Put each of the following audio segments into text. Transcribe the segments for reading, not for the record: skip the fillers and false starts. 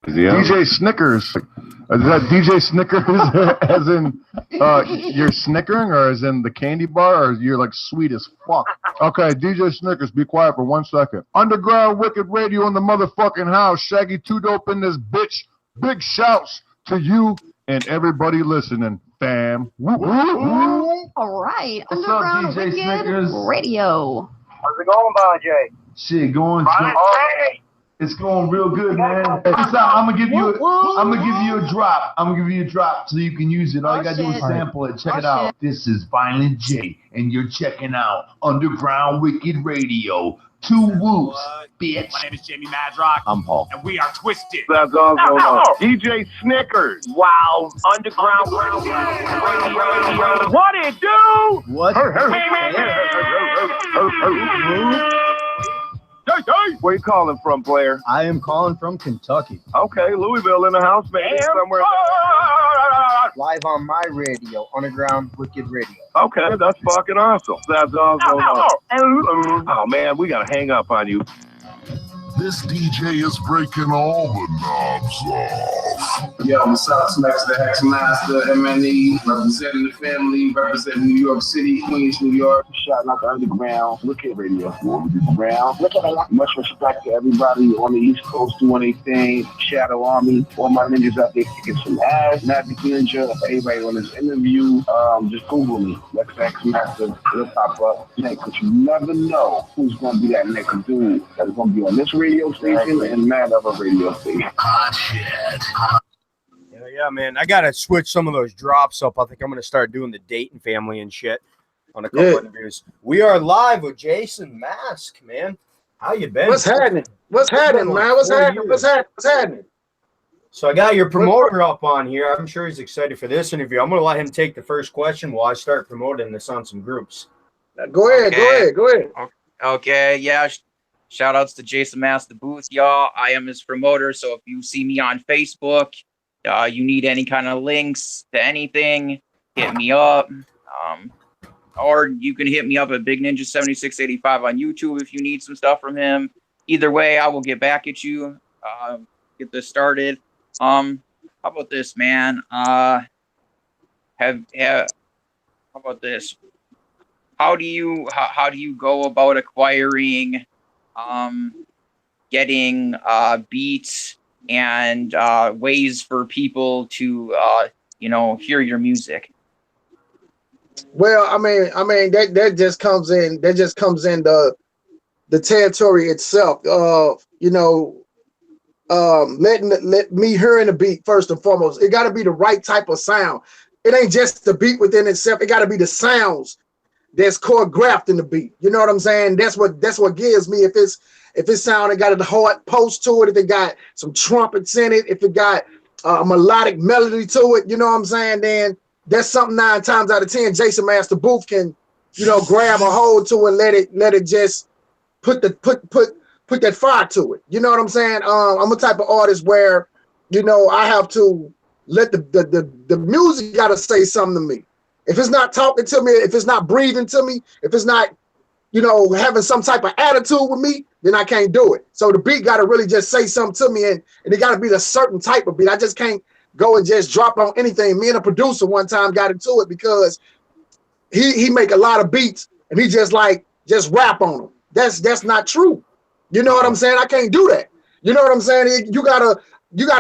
Yeah. DJ Snickers. Is that DJ Snickers as in you're snickering, or as in the candy bar, or you're like sweet as fuck? Okay, DJ Snickers, be quiet for 1 second. Underground Wicked Radio in the motherfucking house. Shaggy Two Dope in this bitch. Big shouts to you and everybody listening, fam. All right, What's up, Underground DJ Wicked Snickers? Radio. How's it going, Bonjay? Shit, going. It's going real good, man. Hey, I'm gonna give you a drop. I'm gonna give you a drop so you can use it. All you gotta do is sample it. Check it out. This is Violent J, and you're checking out Underground Wicked Radio. 2 whoops, bitch. My name is Jamie Madrock. I'm Paul. And we are Twisted. That's also DJ Snickers. Wow, Underground Radio. What it do? What? Where you calling from, player? I am calling from Kentucky. Okay, Louisville in the house, maybe somewhere. Live on my radio, Underground Wicked Radio. Okay, that's fucking awesome. That's awesome. Oh man, we gotta hang up on you. This DJ is breaking all the knobs off. Yo, what's up? Smash the Hex Master, MNE, representing the family, representing New York City, Queens, New York. Shouting out to Underground Wicked Radio. Underground Wicked Radio. Much respect to everybody on the East Coast doing their thing. Shadow Army, all my ninjas out there kicking some ass. Magic Ninja, everybody on this interview. Just Google me, Lex Hex Master. It'll pop up. Because you never know who's gonna be that next dude that's gonna be on this radio station and mad other radio station. Hot shit. Yeah, man. I gotta switch some of those drops up. I think I'm gonna start doing the Dayton family and shit on a couple interviews. We are live with Jason Mask, man. How you been? What's happening? What's happening, man? What's happening? What's happening? So I got your promoter up on here. I'm sure he's excited for this interview. I'm gonna let him take the first question while I start promoting this on some groups. Go ahead. Okay, yeah. Shout outs to Jason Mask, the booth, y'all. I am his promoter, so if you see me on Facebook, you need any kind of links to anything, hit me up. Or you can hit me up at Big Ninja 7685 on YouTube if you need some stuff from him. Either way, I will get back at you. Get this started. How about this, man? How about this? How do you go about acquiring getting beats and ways for people to hear your music? Well, I mean that just comes in the territory itself. Let me hearing the beat first and foremost. It got to be the right type of sound. It ain't just the beat within itself. It got to be the sounds that's choreographed in the beat. You know what I'm saying? That's what gives me. If it's sound, it got a hard post to it. If it got some trumpets in it, if it got a melodic melody to it, you know what I'm saying? Then that's something 9 times out of 10 Jason Master Booth can, grab a hold to and let it just put that fire to it. You know what I'm saying? I'm a type of artist where, I have to let the music gotta say something to me. If it's not talking to me, if it's not breathing to me, if it's not, having some type of attitude with me, then I can't do it. So the beat gotta really just say something to me, and it gotta be a certain type of beat. I just can't go and just drop on anything. Me and a producer one time got into it because he make a lot of beats and he just rap on them. That's not true. You know what I'm saying? I can't do that. You know what I'm saying? You gotta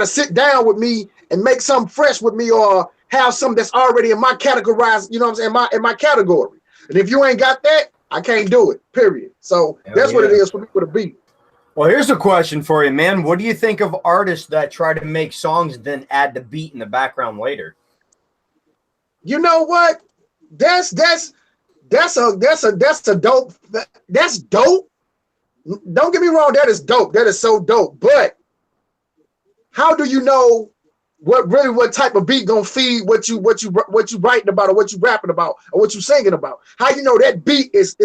sit down with me and make something fresh with me, or have something that's already in my categorized, you know what I'm saying, in my category. And if you ain't got that, I can't do it, period. So that's what it is for me with a beat. Well, here's a question for you, man. What do you think of artists that try to make songs and then add the beat in the background later? You know what? That's dope. That's dope. Don't get me wrong, that is dope. That is so dope. But how do you know what type of beat gonna feed what you writing about, or what you rapping about, or what you singing about? How you know that beat is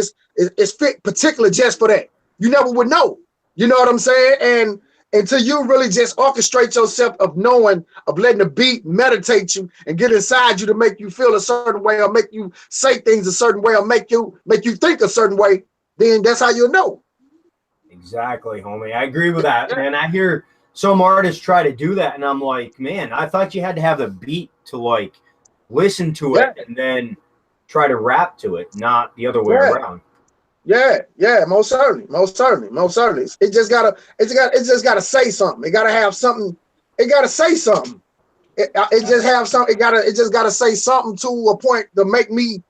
fit particular just for that? You never would know. You know what I'm saying? And until you really just orchestrate yourself of letting the beat meditate you and get inside you to make you feel a certain way, or make you say things a certain way, or make you think a certain way, then that's how you'll know. Exactly, homie. I agree with that, man. I hear some artists try to do that, and I'm like, man, I thought you had to have the beat to like listen to it and then try to rap to it, not the other way around. Yeah, most certainly. It just gotta say something. It gotta have something. It gotta say something. It just gotta say something to a point to make me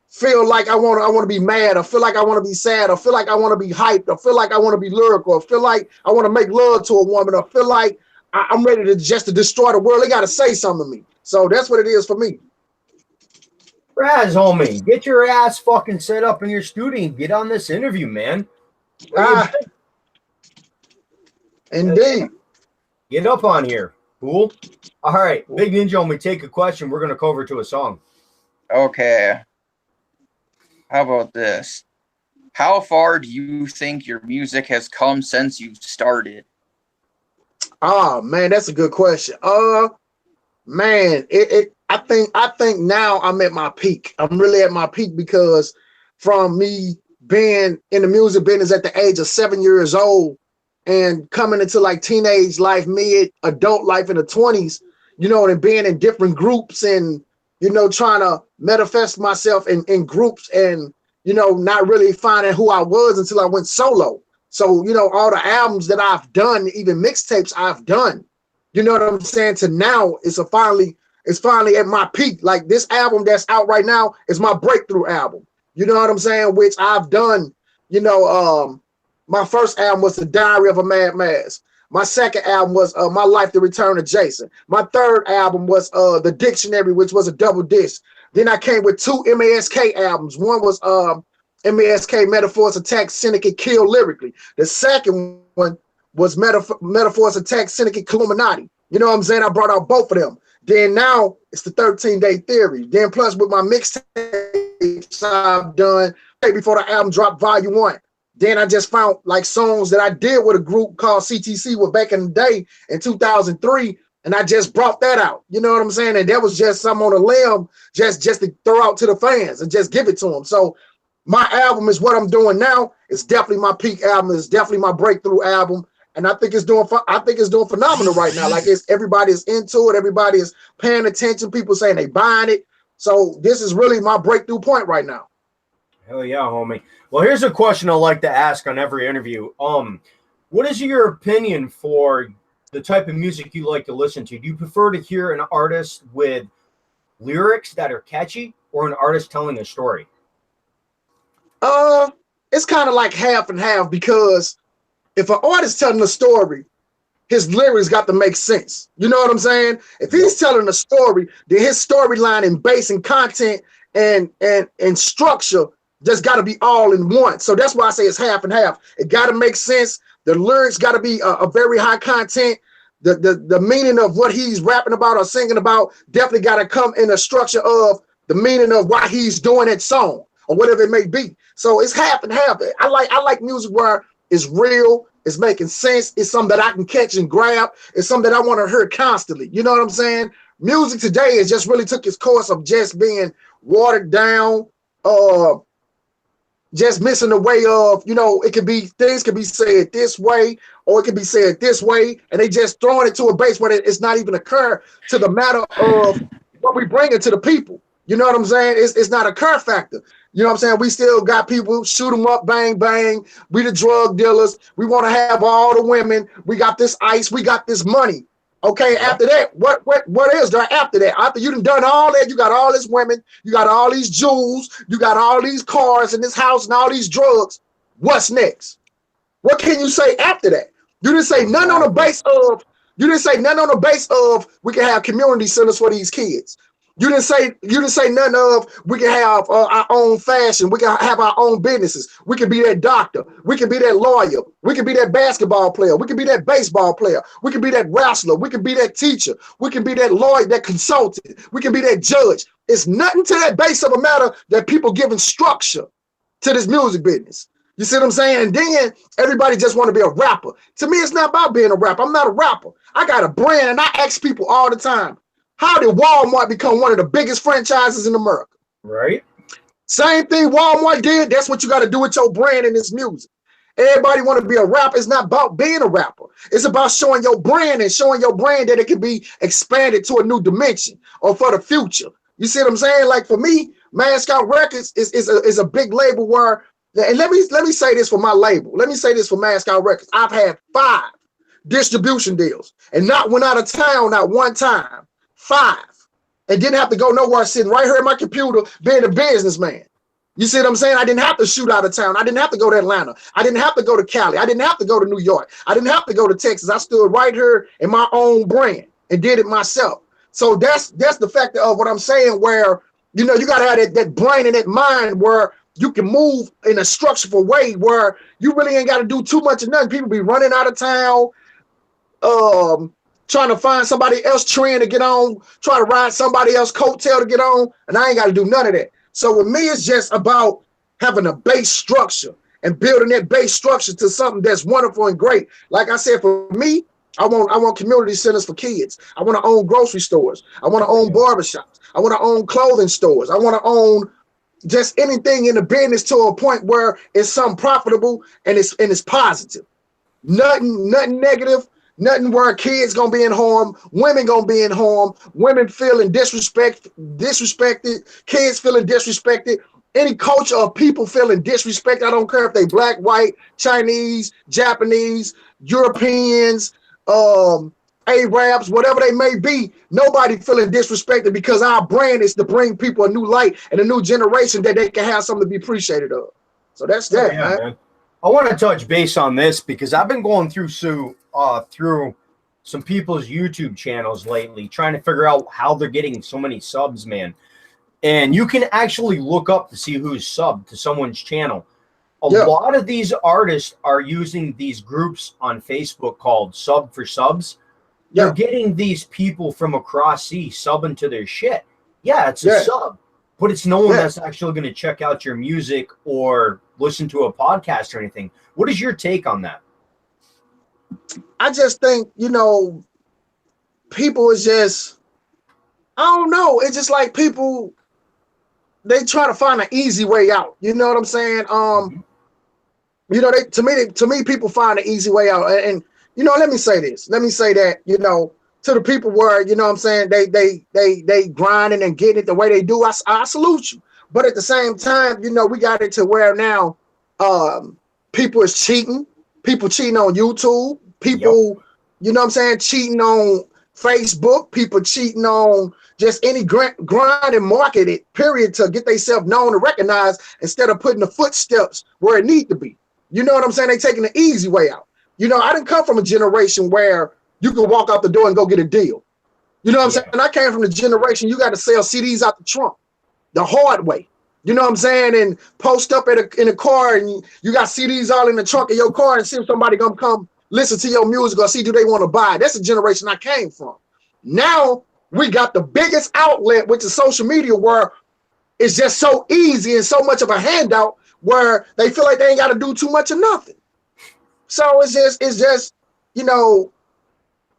feel like I want to be mad, or feel like I want to be sad, or feel like I want to be hyped, or feel like I want to be lyrical, or feel like I want to make love to a woman, or feel like I'm ready to destroy the world. It got to say something to me. So that's what it is for me. Raz, homie, get your ass fucking set up in your studio and get on this interview, man. Indeed. Get up on here. Cool. All right, Big Ninja, when we take a question, we're going to cover to a song. Okay. How about this? How far do you think your music has come since you've started? Oh man, that's a good question. Man, I think now I'm at my peak. I'm really at my peak because from me being in the music business at the age of 7 years old and coming into like teenage life, mid-adult life in the 20s, you know, and being in different groups and, you know, trying to manifest myself in groups and, you know, not really finding who I was until I went solo. So, you know, all the albums that I've done, even mixtapes I've done, you know what I'm saying? To now, it's finally at my peak. Like this album that's out right now is my breakthrough album. You know what I'm saying? Which I've done, you know, my first album was The Diary of a Mad Mask. My second album was My Life, The Return of Jason. My third album was The Dictionary, which was a double disc. Then I came with 2 MASK albums. One was MASK Metaphors Attack Syndicate Kill Lyrically. The second one was Metaphors Attack Syndicate Illuminati. You know what I'm saying? I brought out both of them. Then now it's the 13-Day Theory. Then plus with my mixtapes I've done before the album dropped Volume 1. Then I just found like songs that I did with a group called CTC back in the day in 2003. And I just brought that out. You know what I'm saying? And that was just something on a limb just to throw out to the fans and just give it to them. So my album is what I'm doing now. It's definitely my peak album. It's definitely my breakthrough album. And I think it's doing phenomenal right now. Like everybody is into it. Everybody is paying attention. People saying they buying it. So this is really my breakthrough point right now. Hell yeah, homie. Well, here's a question I like to ask on every interview. What is your opinion for the type of music you like to listen to? Do you prefer to hear an artist with lyrics that are catchy or an artist telling a story? It's kind of like half and half, because if an artist telling a story, his lyrics got to make sense. You know what I'm saying? If he's telling a story, then his storyline and base and content and structure just got to be all in one. So that's why I say it's half and half. It got to make sense. The lyrics got to be a very high content. The meaning of what he's rapping about or singing about definitely got to come in a structure of the meaning of why he's doing that song or whatever it may be. So it's half and half. I like music where it's real, it's making sense, it's something that I can catch and grab, it's something that I want to hear constantly. You know what I'm saying? Music today has just really took its course of just being watered down, just missing the way of, you know, things could be said this way or it could be said this way, and they just throwing it to a base where it's not even occur to the matter of what we bring it to the people. You know what I'm saying? It's not a cur factor. You know what I'm saying? We still got people shoot them up, bang, bang. We the drug dealers. We want to have all the women. We got this ice. We got this money. Okay, after that, what is there after that? After you done all that, you got all this women, you got all these jewels, you got all these cars in this house and all these drugs. What's next? What can you say after that? You didn't say nothing on the base of we can have community centers for these kids. You didn't say nothing of we can have our own fashion. We can have our own businesses. We can be that doctor. We can be that lawyer. We can be that basketball player. We can be that baseball player. We can be that wrestler. We can be that teacher. We can be that lawyer, that consultant. We can be that judge. It's nothing to that base of a matter that people giving structure to this music business. You see what I'm saying? And then everybody just want to be a rapper. To me, it's not about being a rapper. I'm not a rapper. I got a brand, and I ask people all the time, how did Walmart become one of the biggest franchises in America? Right. Same thing Walmart did. That's what you got to do with your brand in this music. Everybody want to be a rapper. It's not about being a rapper. It's about showing your brand and showing your brand that it can be expanded to a new dimension or for the future. You see what I'm saying? Like for me, Mascot Records is a big label where, and let me say this for my label. Let me say this for Mascot Records. I've had 5 distribution deals and not went out of town not one time. 5. And didn't have to go nowhere, sitting right here at my computer being a businessman. You see what I'm saying? I didn't have to shoot out of town. I didn't have to go to Atlanta. I didn't have to go to Cali. I didn't have to go to New York. I didn't have to go to Texas. I stood right here in my own brand and did it myself. So that's the factor of what I'm saying, where, you know, you got to have that brain and that mind where you can move in a structural way where you really ain't got to do too much of nothing. People be running out of town, trying to find somebody else trend to get on, try to ride somebody else coattail to get on, and I ain't got to do none of that. So with me, it's just about having a base structure and building that base structure to something that's wonderful and great. Like I said, for me, I want community centers for kids. I want to own grocery stores. I want to own barbershops. I want to own clothing stores. I want to own just anything in the business to a point where it's something profitable and it's positive. Nothing negative. Nothing where kids gonna be in harm, women gonna be in harm, women feeling disrespected, kids feeling disrespected, any culture of people feeling disrespected. I don't care if they black, white, Chinese, Japanese, Europeans, Arabs, whatever they may be. Nobody feeling disrespected because our brand is to bring people a new light and a new generation that they can have something to be appreciated of. So that's that, man. I want to touch base on this because I've been going through through some people's YouTube channels lately, trying to figure out how they're getting so many subs, man. And you can actually look up to see who's subbed to someone's channel. A lot of these artists are using these groups on Facebook called Sub for Subs. They're getting these people from across sea subbing to their shit. Yeah, it's a sub, but it's no one that's actually going to check out your music or listen to a podcast or anything. What is your take on that? I just think, you know, people is just, I don't know. It's just like people, they try to find an easy way out. You know what I'm saying? You know, to me, people find an easy way out. And you know, let me say this. Let me say that, you know, to the people where, you know what I'm saying, they grinding and getting it the way they do, I salute you. But at the same time, you know, we got it to where now people is cheating. People cheating on YouTube. People, you know what I'm saying, cheating on Facebook. People cheating on just any grind and market it, period, to get themselves known and recognized instead of putting the footsteps where it need to be. You know what I'm saying? They taking the easy way out. You know, I didn't come from a generation where you could walk out the door and go get a deal. You know what I'm saying? I came from the generation you got to sell CDs out the trunk the hard way. You know what I'm saying? And post up in a car and you got CDs all in the trunk of your car and see if somebody gonna come listen to your music or see do they want to buy. That's the generation I came from. Now we got the biggest outlet, which is social media, where it's just so easy and so much of a handout where they feel like they ain't got to do too much of nothing. So it's just, you know,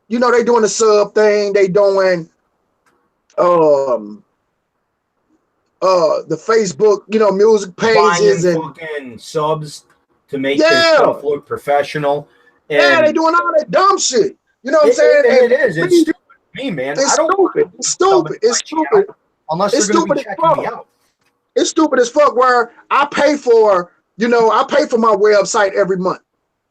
they doing the sub thing, they doing the Facebook, you know, music pages and fucking subs to make their stuff look professional. And they doing all that dumb shit. You know what I'm saying? It is. It's stupid to me, man. It's stupid. It's stupid. It's stupid. Unless they're going to be checking me out. It's stupid as fuck where I pay for, you know, I pay for my website every month.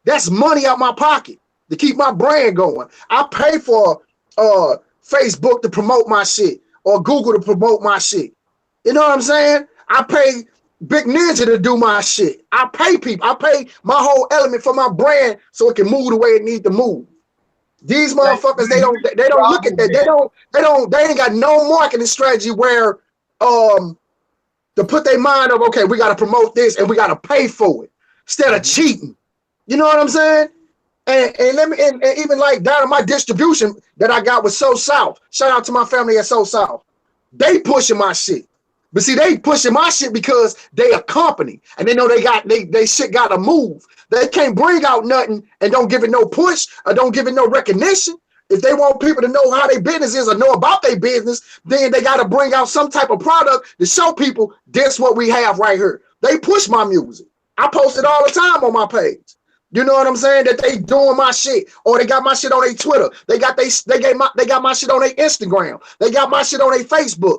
That's money out my pocket to keep my brand going. I pay for Facebook to promote my shit or Google to promote my shit. You know what I'm saying? I pay Big Ninja to do my shit. I pay people. I pay my whole element for my brand so it can move the way it needs to move. These motherfuckers, they don't look at that. They ain't got no marketing strategy where to put their mind of, okay, we got to promote this and we got to pay for it instead of cheating. You know what I'm saying? And even like down in my distribution that I got with So South. Shout out to my family at So South. They pushing my shit. But see, they pushing my shit because they a company and they know they shit got to move. They can't bring out nothing and don't give it no push or don't give it no recognition. If they want people to know how their business is or know about their business, then they got to bring out some type of product to show people this what we have right here. They push my music. I post it all the time on my page. You know what I'm saying? That they doing my shit, or they got my shit on their Twitter. They got my shit on their Instagram. They got my shit on their Facebook.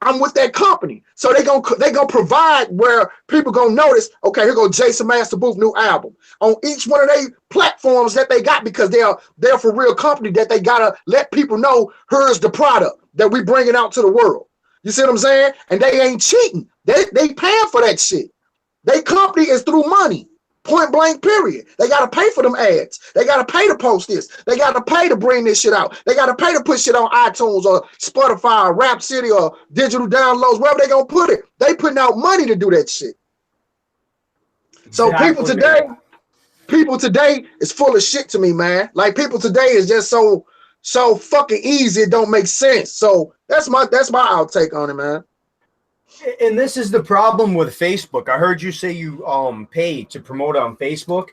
I'm with that company, so they gonna provide where people gonna notice. Okay, here go Jason Master Booth new album on each one of their platforms that they got, because they're for real company that they gotta let people know here's the product that we bringing out to the world. You see what I'm saying? And they ain't cheating. They paying for that shit. They company is through money. Point blank, period. They got to pay for them ads. They got to pay to post this. They got to pay to bring this shit out. They got to pay to put shit on iTunes or Spotify or Rap City or digital downloads, wherever they going to put it. They putting out money to do that shit. So people today is full of shit to me, man. Like, people today is just so fucking easy, it don't make sense. So that's my outtake on it, man. And this is the problem with Facebook. I heard you say you pay to promote on Facebook.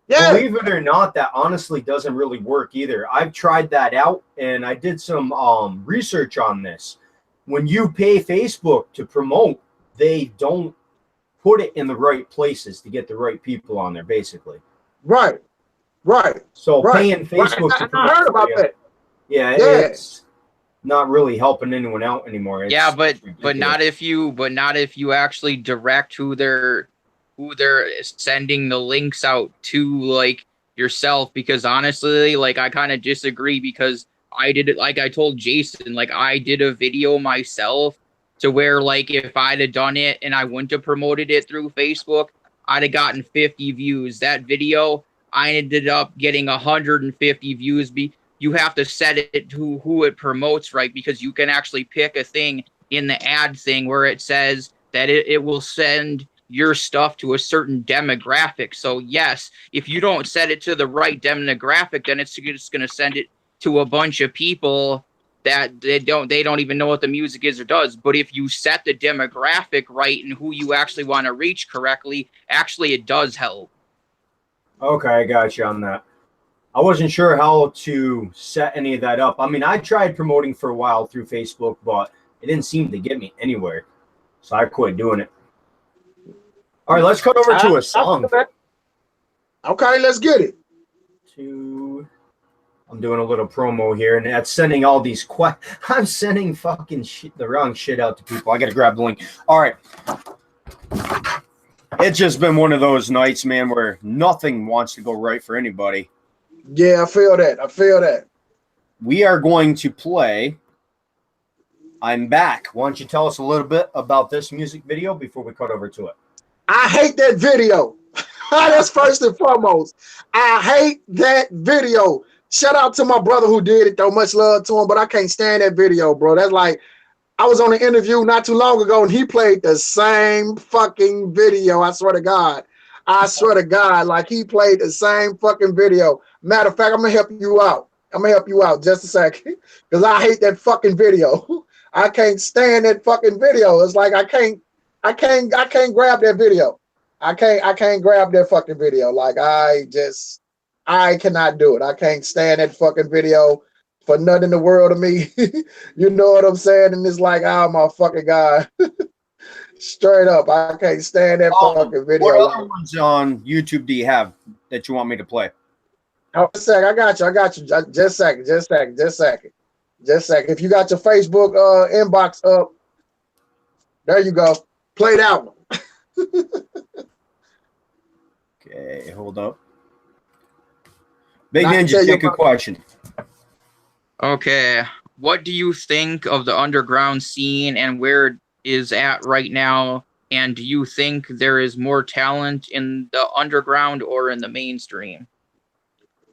Yeah. Believe it or not, that honestly doesn't really work either. I've tried that out, and I did some research on this. When you pay Facebook to promote, they don't put it in the right places to get the right people on there, basically. Right. So paying Facebook to promote, I heard about that. Yeah, it's not really helping anyone out anymore. Yeah, but not if you actually direct who they're sending the links out to, like yourself. Because honestly, like, I kind of disagree, because I did it, like I told Jason, like, I did a video myself to where, like, if I'd have done it and I wouldn't have promoted it through Facebook, I'd have gotten 50 views. That video, I ended up getting 150 views. You have to set it to who it promotes, right? Because you can actually pick a thing in the ad thing where it says that it will send your stuff to a certain demographic. So yes, if you don't set it to the right demographic, then it's just going to send it to a bunch of people that they don't even know what the music is or does. But if you set the demographic right and who you actually want to reach correctly, actually it does help. Okay, I got you on that. I wasn't sure how to set any of that up. I mean, I tried promoting for a while through Facebook, but it didn't seem to get me anywhere. So I quit doing it. All right, let's cut over to a song. Okay, let's get it. I'm doing a little promo here, and that's sending all these I'm sending fucking the wrong shit out to people. I got to grab the link. All right. It's just been one of those nights, man, where nothing wants to go right for anybody. Yeah, I feel that. We are going to play I'm Back. Why don't you tell us a little bit about this music video before we cut over to it? I hate that video. That's first and foremost. I hate that video. Shout out to my brother who did it, though. Much love to him, but I can't stand that video, bro. That's like, I was on an interview not too long ago, and he played the same fucking video. I swear to God. Like, he played the same fucking video. Matter of fact, I'm gonna help you out just a second, because I hate that fucking video. I can't stand that fucking video. It's like I can't grab that video. I can't grab that fucking video. Like, I cannot do it. I can't stand that fucking video for nothing in the world to me. You know what I'm saying? And it's like, oh my fucking God. Straight up, I can't stand that fucking video. What other ones on YouTube do you have that you want me to play? Oh, a sec, I got you. Just a second. If you got your Facebook inbox up, there you go. Play that one. Okay, hold up. Big Ninja, take a question. Okay, what do you think of the underground scene and where it is at right now? And do you think there is more talent in the underground or in the mainstream?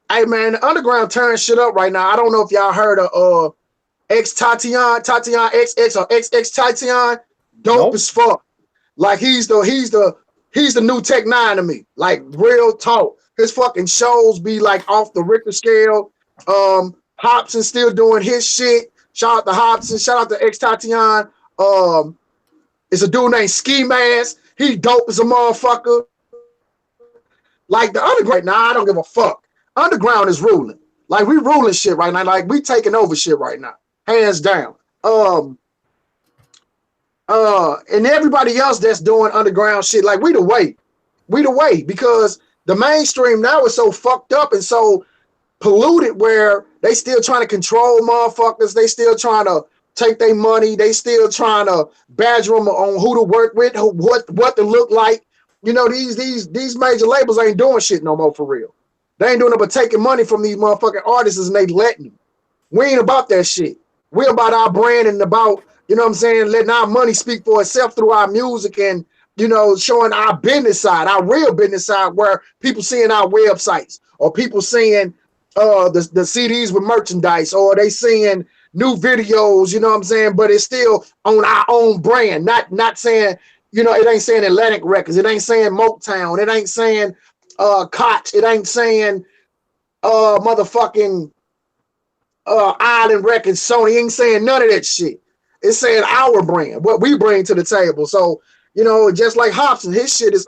Hey man, the underground turns shit up right now. I don't know if y'all heard of Tatian XX or XX Tatian. Dope as fuck. Like, he's the new Tech 9 to me. Like, real talk. His fucking shows be like off the Richter scale. Hobson still doing his shit. Shout out to Hobson. Shout out to X Tatian. It's a dude named Ski Mask. He dope as a motherfucker. Like, the underground, I don't give a fuck. Underground is ruling. Like, we ruling shit right now. Like, we taking over shit right now. Hands down. And everybody else that's doing underground shit, like, we the way. We the way, because the mainstream now is so fucked up and so polluted where they still trying to control motherfuckers. They still trying to take their money. They still trying to badger them on who to work with, what to look like. You know, these major labels ain't doing shit no more for real. They ain't doing it but taking money from these motherfucking artists and they letting them. We ain't about that shit. We about our brand and about, you know what I'm saying, letting our money speak for itself through our music and, you know, showing our business side, our real business side, where people seeing our websites or people seeing the CDs with merchandise, or they seeing new videos, you know what I'm saying, but it's still on our own brand, not saying, you know, it ain't saying Atlantic Records, it ain't saying Motown, it ain't saying Koch, it ain't saying motherfucking Island Records, Sony, ain't saying none of that shit. It's saying our brand, what we bring to the table. So, you know, just like Hobson, his shit is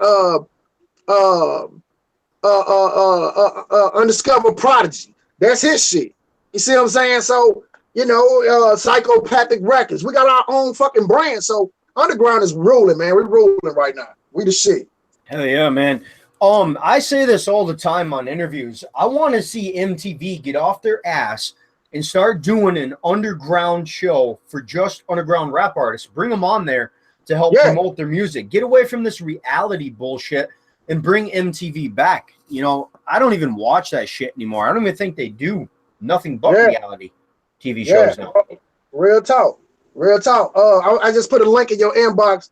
Undiscovered Prodigy. That's his shit. You see what I'm saying? So, you know, Psychopathic Records. We got our own fucking brand. So Underground is ruling, man. We're ruling right now. We the shit. Hell yeah, man. I say this all the time on interviews. I want to see MTV get off their ass and start doing an underground show for just underground rap artists. Bring them on there to help promote their music. Get away from this reality bullshit and bring MTV back. You know, I don't even watch that shit anymore. I don't even think they do nothing but reality TV shows now. Real talk. Real talk. I just put a link in your inbox,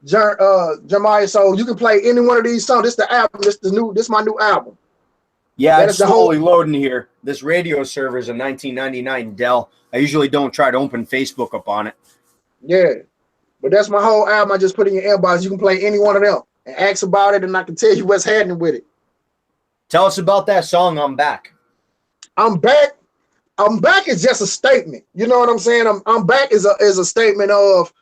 Jeremiah, so you can play any one of these songs. This the album. This my new album. Yeah, it's slowly loading here. This radio server is a 1999 Dell. I usually don't try to open Facebook up on it. Yeah, but that's my whole album. I just put in your inbox. You can play any one of them and ask about it, and I can tell you what's happening with it. Tell us about that song, I'm Back. I'm back. I'm back is just a statement. You know what I'm saying? I'm back is a statement of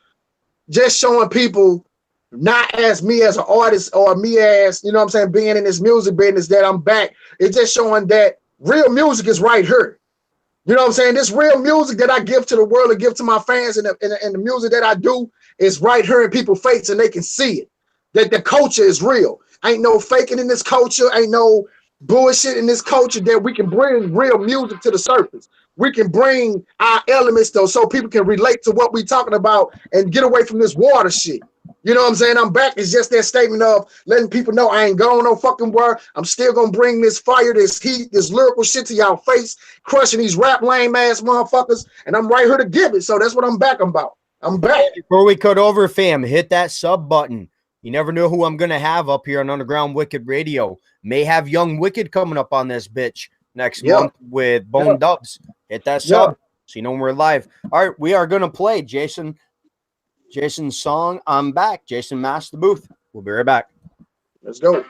just showing people, not as me as an artist or me as, you know what I'm saying, being in this music business, that I'm back. It's just showing that real music is right here. You know what I'm saying? This real music that I give to the world and give to my fans, and the music that I do is right here in people's face, and they can see it. That the culture is real. Ain't no faking in this culture. Ain't no bullshit in this culture, that we can bring real music to the surface. We can bring our elements, though, so people can relate to what we talking about and get away from this water shit. You know what I'm saying? I'm back. It's just that statement of letting people know I ain't going no fucking where. I'm still gonna bring this fire, this heat, this lyrical shit to y'all face, crushing these rap lame ass motherfuckers, and I'm right here to give it. So that's what I'm back about. I'm back. Before we cut over, fam, hit that sub button. You never know who I'm gonna have up here on Underground Wicked Radio. May have Young Wicked coming up on this bitch next month with Bone Dubs. Hit that sub so you know when we're live. All right, we are gonna play Jason's song, I'm Back. Jason Mass the booth. We'll be right back. Let's go.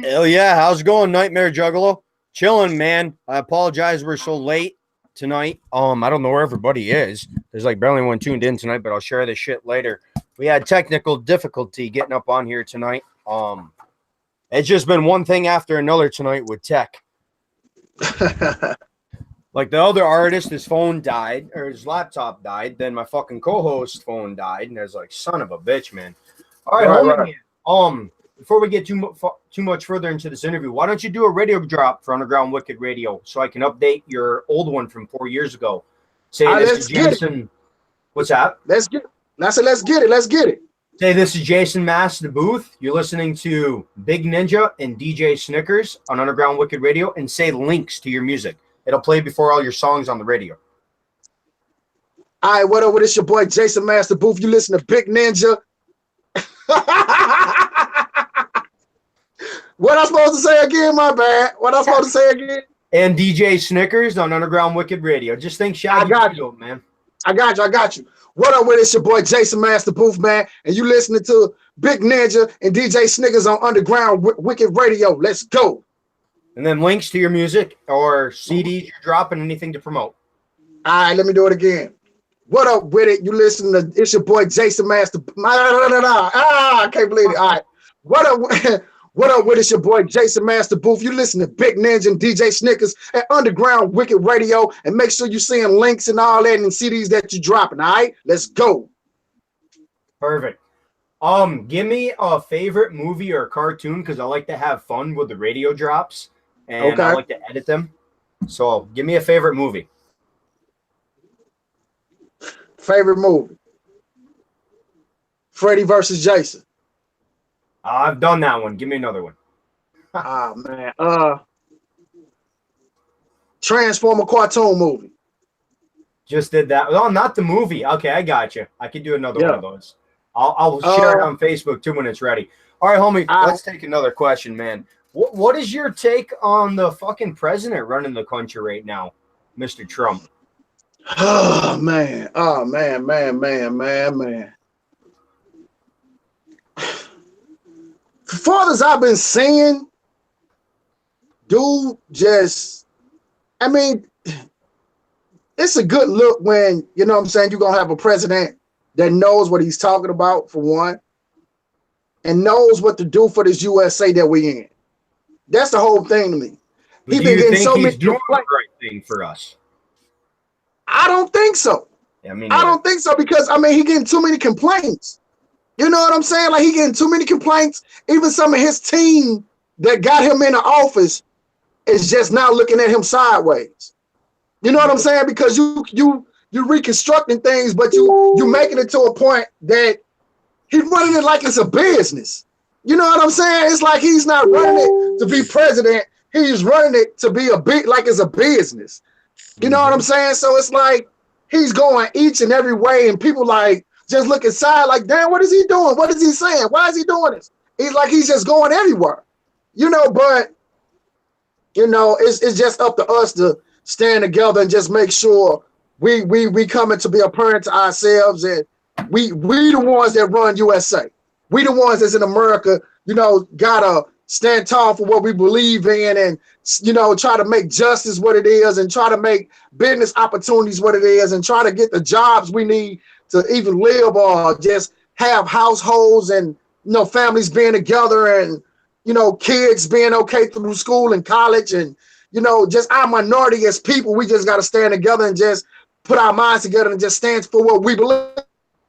Hell yeah. How's it going, Nightmare Juggalo? Chilling, man. I apologize we're so late tonight. I don't know where everybody is. There's like barely one tuned in tonight, but I'll share this shit later. We had technical difficulty getting up on here tonight. It's just been one thing after another tonight with tech. Like the other artist, his phone died, or his laptop died. Then my fucking co-host's phone died, and I was like, son of a bitch, man. All right, homie. Before we get too much further into this interview, why don't you do a radio drop for Underground Wicked Radio so I can update your old one from 4 years ago? Say this is Jason. What's that? Let's get it. Say this is Jason Mass, the booth. You're listening to Big Ninja and djsnickerz on Underground Wicked Radio, and say links to your music. It'll play before all your songs on the radio. All right, what up? It's your boy Jason Mass, the booth. You listen to Big Ninja. What I supposed to say again? My bad. What I supposed to say again? And djsnickerz on Underground Wicked Radio. Just think, shout out, man. I got you. What up with it's your boy Jason Master Booth, man, and you listening to Big Ninja and djsnickerz on Underground Wicked Radio. Let's go. And then links to your music or CDs you're dropping, anything to promote. All right, let me do it again. What up with it? You listening to it's your boy Jason Master. I can't believe it. All right. What up with it's your boy Jason Master Booth. You listen to Big Ninja and djsnickerz at Underground Wicked Radio, and make sure you're seeing links and all that and CDs that you're dropping. All right, let's go. Perfect. Give me a favorite movie or cartoon because I like to have fun with the radio drops and I like to edit them. So give me a favorite movie. Favorite movie? Freddy versus Jason. I've done that one. Give me another one. Ah, man. Transformer cartoon movie. Just did that. Oh, not the movie. Okay, I got you. I could do another one of those. I'll share it on Facebook too when it's ready. All right, homie. Let's take another question, man. What is your take on the fucking president running the country right now, Mr. Trump? Oh, man. Far as I've been seeing, dude, it's a good look when, you know what I'm saying, you're going to have a president that knows what he's talking about, for one, and knows what to do for this USA that we in. That's the whole thing to me. He's been getting so many doing the right thing for us? I don't think so. I don't think so because, he getting too many complaints. You know what I'm saying? Like, he getting too many complaints. Even some of his team that got him in the office is just now looking at him sideways. You know what I'm saying? Because you reconstructing things, but you making it to a point that he's running it like it's a business. You know what I'm saying? It's like he's not running it to be president. He's running it to be like it's a business. You know what I'm saying? So it's like he's going each and every way, and people like just look aside like, damn, what is he doing? What is he saying? Why is he doing this? He's just going everywhere. But it's just up to us to stand together and just make sure we coming to be a parent to ourselves, and we the ones that run USA. We the ones that's in America, gotta stand tall for what we believe in, and try to make justice what it is, and try to make business opportunities what it is, and try to get the jobs we need to even live or just have households and families being together, and kids being okay through school and college, and just our minority as people, we just got to stand together and just put our minds together and just stand for what we believe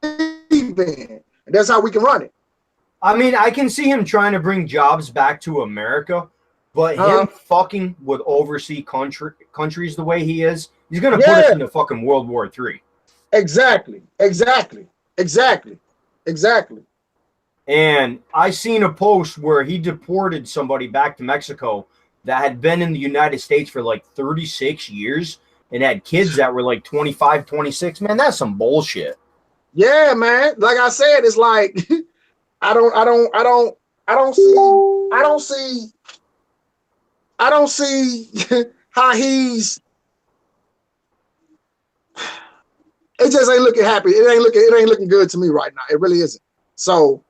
in. And that's how we can run it. I can see him trying to bring jobs back to America, but him fucking with overseas countries the way he is, he's going to put us into fucking World War III. Exactly. And I seen a post where he deported somebody back to Mexico that had been in the United States for like 36 years and had kids that were like 25, 26. Man, that's some bullshit. Yeah, man. Like I said, it's like I don't see how he's. It just ain't looking happy. It ain't looking good to me right now. It really isn't. So,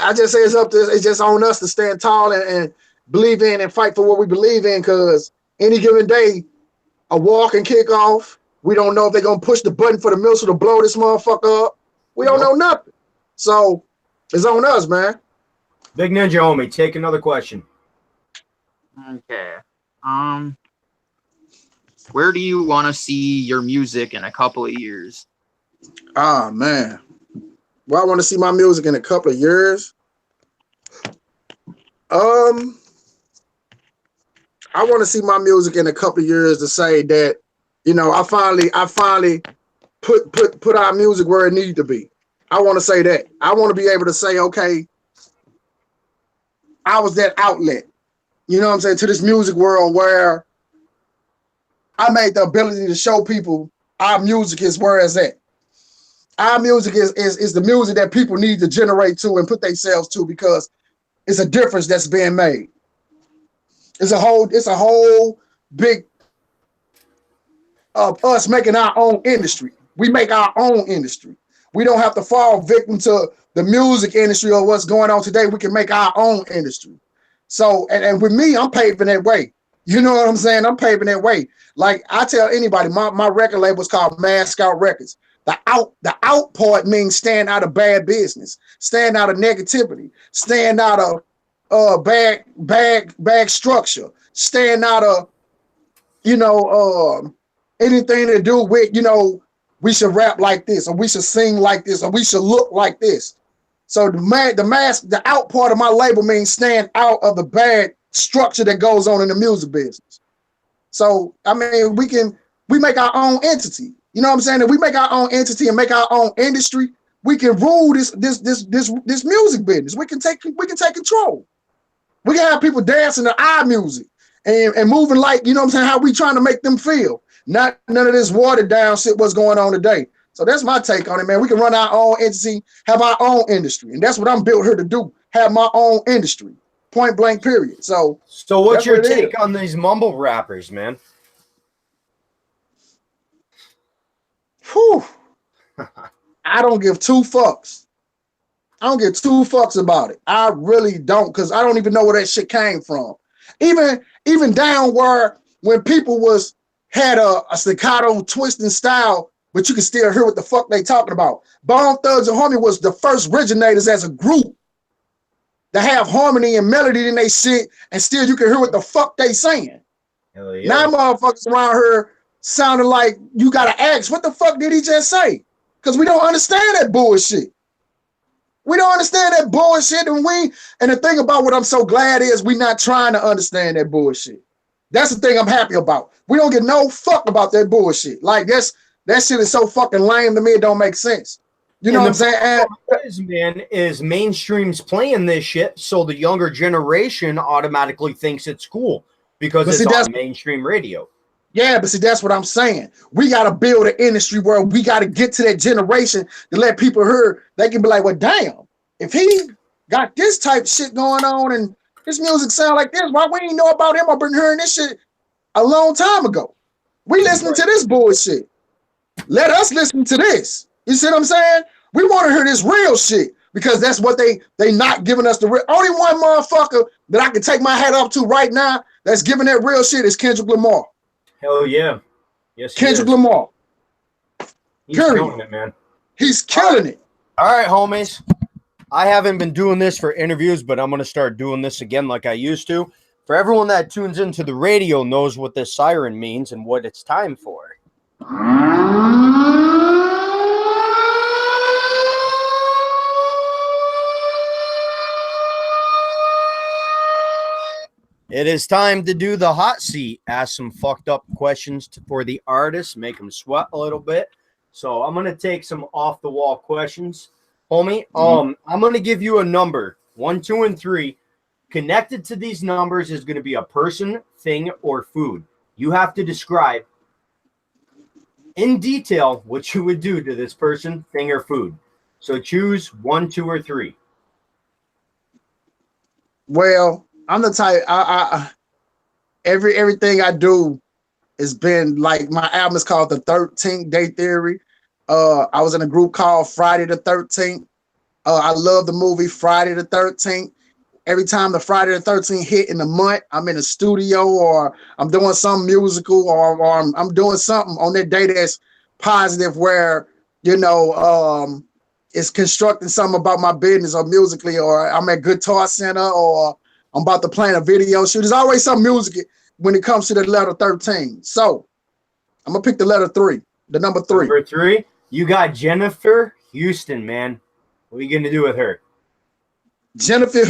I just say it's just on us to stand tall and believe in and fight for what we believe in, because any given day, a war can kick off. We don't know if they're gonna push the button for the missile to blow this motherfucker up. We don't know nothing. So it's on us, man. Big Ninja homie, take another question. Okay. Where do you want to see your music in a couple of years? Ah, man. Well, I want to see my music in a couple of years. I want to see my music in a couple of years to say that, you know, I finally put our music where it needs to be. I want to say that. I want to be able to say, okay, I was that outlet, you know what I'm saying, to this music world where I made the ability to show people our music is where it's at. Our music is the music that people need to generate to and put themselves to, because it's a difference that's being made. It's a whole big of us making our own industry. We make our own industry. We don't have to fall victim to the music industry or what's going on today. We can make our own industry. So, and with me, I'm paving that way. You know what I'm saying? I'm paving that way. Like I tell anybody, my record label is called Mascot Records. The out part means stand out of bad business, stand out of negativity, stand out of bad structure, stand out of, you know, anything to do with, you know, we should rap like this, or we should sing like this, or we should look like this. So the out part of my label means stand out of the bad structure that goes on in the music business. So I mean, we make our own entity. You know what I'm saying? If we make our own entity and make our own industry, we can rule this music business. We can take control. We can have people dancing to our music and moving like, you know what I'm saying, how we trying to make them feel. Not none of this watered down shit what's going on today. So that's my take on it, man. We can run our own entity, have our own industry. And that's what I'm built here to do. Have my own industry. Point blank, period. So what's your take on these mumble rappers, man? Whew. I don't give two fucks. I don't give two fucks about it. I really don't, because I don't even know where that shit came from. Even down where when people had a staccato twisting style, but you can still hear what the fuck they talking about. Bone Thugs and Harmony was the first originators as a group to have harmony and melody in they shit, and still you can hear what the fuck they saying. Hell yeah. Now motherfuckers around here sounding like you gotta ask, what the fuck did he just say? Because we don't understand that bullshit. We don't understand that bullshit, and the thing about what I'm so glad is we not trying to understand that bullshit. That's the thing I'm happy about. We don't get no fuck about that bullshit. Like that shit is so fucking lame to me, it don't make sense. You know what I'm saying? Is mainstream's playing this shit, so the younger generation automatically thinks it's cool because it's on mainstream radio. Yeah, but see, that's what I'm saying. We got to build an industry where we got to get to that generation to let people hear. They can be like, well, damn, if he got this type of shit going on and his music sound like this, why we ain't know about him? I've been hearing this shit a long time ago. We listening to this bullshit. Let us listen to this. You see what I'm saying? We want to hear this real shit because that's what they not giving us the real. Only one motherfucker that I can take my hat off to right now that's giving that real shit is Kendrick Lamar. Hell yeah. Yes, Kendrick Lamar. He's killing it, man. He's killing it. All right, homies. I haven't been doing this for interviews, but I'm going to start doing this again like I used to. For everyone that tunes into the radio knows what this siren means and what it's time for. It is time to do the hot seat. Ask some fucked up questions for the artists, make them sweat a little bit. So I'm going to take some off the wall questions. Homie, I'm going to give you a number, 1, 2, and 3. Connected to these numbers is going to be a person, thing, or food. You have to describe in detail what you would do to this person, thing, or food. So choose 1, 2, or 3. Well, I'm the type. Everything I do has been like my album is called The 13th Day Theory. I was in a group called Friday the 13th. I love the movie Friday the 13th. Every time the Friday the 13th hit in the month, I'm in a studio or I'm doing some musical or I'm doing something on that day that's positive where, you know, it's constructing something about my business or musically, or I'm at Guitar Center or I'm about to plan a video shoot. There's always some music when it comes to the letter 13. So I'm going to pick the letter 3, the number 3. Number 3, you got Jennifer Houston, man. What are you going to do with her? Jennifer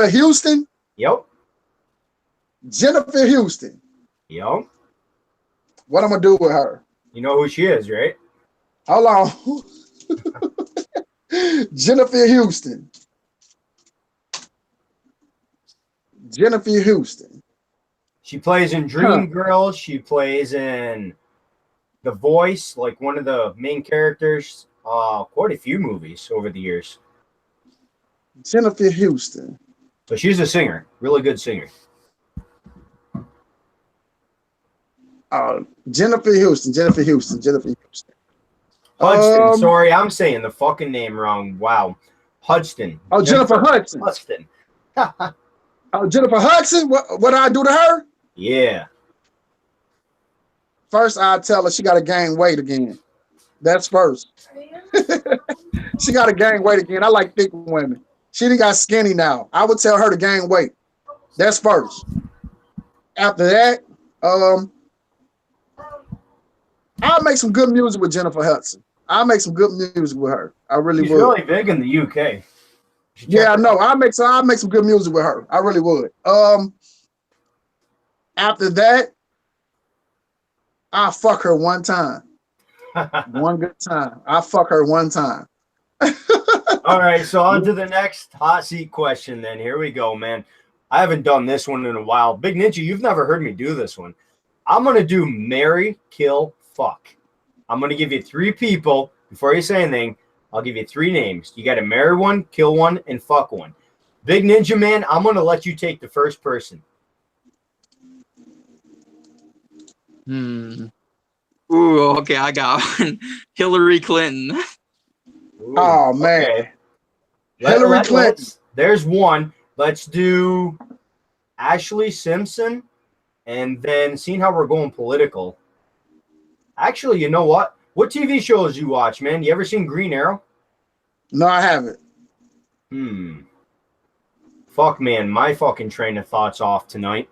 Houston? Yep. Jennifer Houston. Yep. What I'm going to do with her? You know who she is, right? Hold on. Jennifer Houston. Jennifer Houston. She plays in Dreamgirls. She plays in The Voice, like one of the main characters. Quite a few movies over the years. Jennifer Houston. So she's a singer, really good singer. Jennifer Houston. Hudson. Sorry, I'm saying the fucking name wrong. Wow. Hudson. Oh, Jennifer Hudson. Hudson. Oh, Jennifer Hudson? What did I do to her? Yeah. First, I tell her she got to gain weight again. That's first. She got to gain weight again. I like thick women. She done got skinny now. I would tell her to gain weight. That's first. After that, I'll make some good music with Jennifer Hudson. I'll make some good music with her. I really She's would. really big in the UK. Yeah, I know. I'll make some good music with her. I really would. After that, I'll fuck her one time. One good time. I'll fuck her one time. All right, so on to the next hot seat question then. Here we go, man. I haven't done this one in a while. Big Ninja, you've never heard me do this one. I'm going to do marry, kill, fuck. I'm going to give you 3 people. Before you say anything, I'll give you 3 names. You got to marry one, kill one, and fuck one. Big Ninja Man, I'm going to let you take the first person. Ooh, okay, I got one. Hillary Clinton. Ooh, oh, man. Okay. Hillary Clinton. There's one. Let's do Ashley Simpson. And then seeing how we're going political. Actually, you know what? What TV shows you watch, man? You ever seen Green Arrow? No, I haven't. Fuck, man. My fucking train of thoughts off tonight.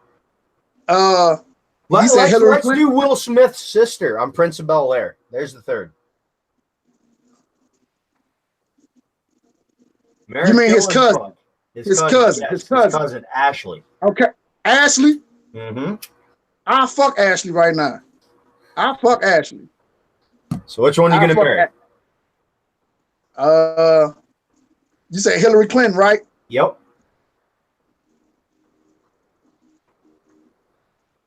Let's do Will Smith's sister on Prince of Bel-Air. There's the third. You mean his cousin? His cousin. His cousin, Ashley. Okay. Ashley? Mm-hmm. I'll fuck Ashley right now. I'll fuck Ashley. So which one are you going to marry? You say Hillary Clinton, right? Yep.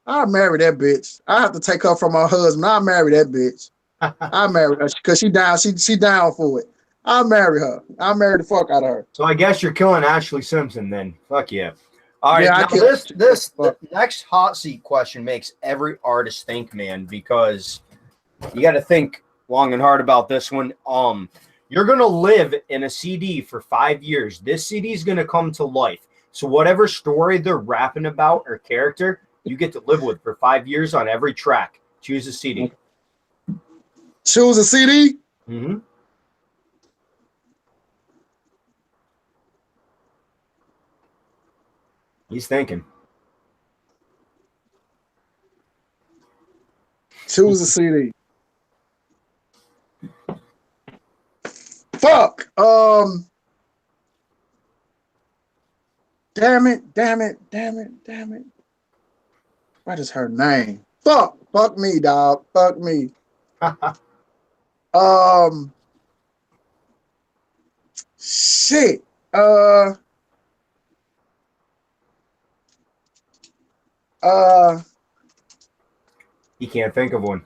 I'll marry that bitch. I have to take her from her husband. I'll marry that bitch. I'll marry her because she down. She down for it. I'll marry her. I'll marry the fuck out of her. So I guess you're killing Ashley Simpson then. Fuck yeah. All right. Yeah, now the next hot seat question makes every artist think, man, because you got to think long and hard about this one. You're gonna live in a CD for 5 years. This CD is gonna come to life. So whatever story they're rapping about or character, you get to live with for 5 years on every track. Choose a CD. Choose a CD? Mm-hmm. He's thinking. Choose a CD. Fuck. Damn it. What is her name? Fuck me, dog. Fuck me. Shit. He can't think of one.